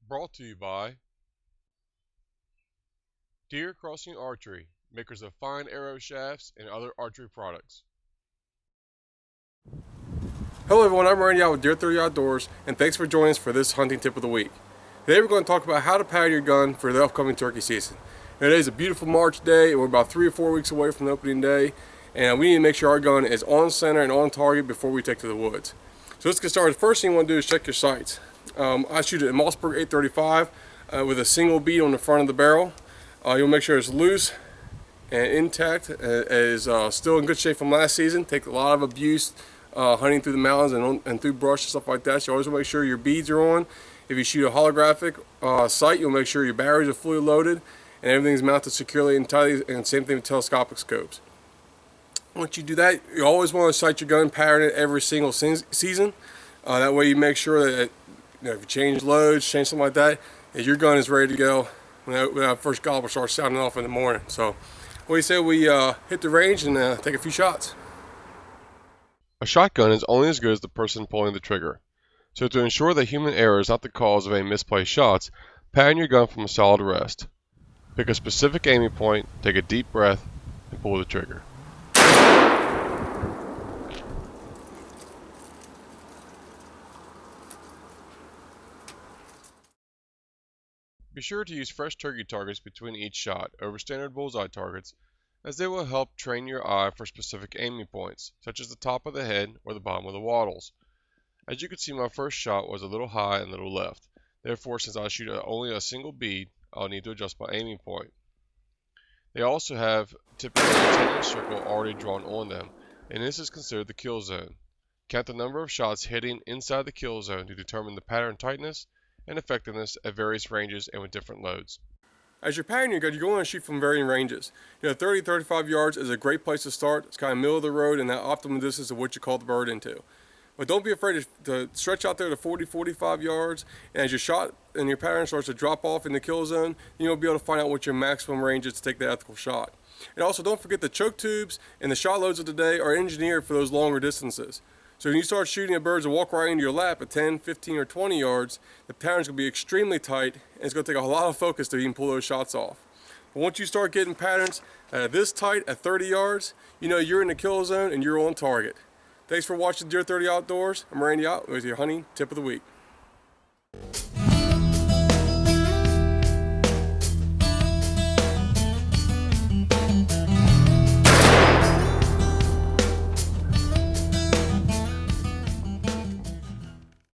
Brought to you by Deer Crossing Archery, makers of fine arrow shafts and other archery products. Hello everyone, I'm Randy out with Deer 30 Outdoors, and thanks for joining us for this hunting tip of the week. Today we're going to talk about how to pattern your gun for the upcoming turkey season. Today is a beautiful March day, and we're about 3 or 4 weeks away from the opening day, and we need to make sure our gun is on center and on target before we take to the woods. So let's get started. The first thing you want to do is check your sights. I shoot it in Mossberg 835 with a single bead on the front of the barrel. You'll make sure it's loose and intact, is still in good shape from last season. Take a lot of abuse hunting through the mountains and through brush and stuff like that. So you always want to make sure your beads are on. If you shoot a holographic sight, you'll make sure your batteries are fully loaded and everything's mounted securely and tightly, and same thing with telescopic scopes. Once you do that, you always want to sight your gun, pattern it every single season. That way you make sure that if you change loads, change something like that, your gun is ready to go when that first gobbler starts sounding off in the morning. So what do you say we hit the range and take a few shots? A shotgun is only as good as the person pulling the trigger. So to ensure that human error is not the cause of any misplaced shots, pattern your gun from a solid rest. Pick a specific aiming point, take a deep breath, and pull the trigger. Be sure to use fresh turkey targets between each shot over standard bullseye targets, as they will help train your eye for specific aiming points, such as the top of the head or the bottom of the wattles. As you can see, my first shot was a little high and a little left. Therefore, since I shoot only a single bead, I'll need to adjust my aiming point. They also have typically a 10-inch circle already drawn on them, and this is considered the kill zone. Count the number of shots hitting inside the kill zone to determine the pattern tightness and effectiveness at various ranges and with different loads. As you're patterning your gun, you're going to shoot from varying ranges. 30-35 yards is a great place to start. It's kind of middle of the road and that optimum distance of what you call the bird into. But don't be afraid to stretch out there to 40-45 yards, and as your shot and your pattern starts to drop off in the kill zone, you'll be able to find out what your maximum range is to take the ethical shot. And also don't forget the choke tubes and the shot loads of today are engineered for those longer distances. So when you start shooting at birds that walk right into your lap at 10, 15, or 20 yards, the pattern's going to be extremely tight, and it's going to take a lot of focus to even pull those shots off. But once you start getting patterns this tight at 30 yards, you're in the kill zone and you're on target. Thanks for watching Deer 30 Outdoors. I'm Randy out with your hunting tip of the week.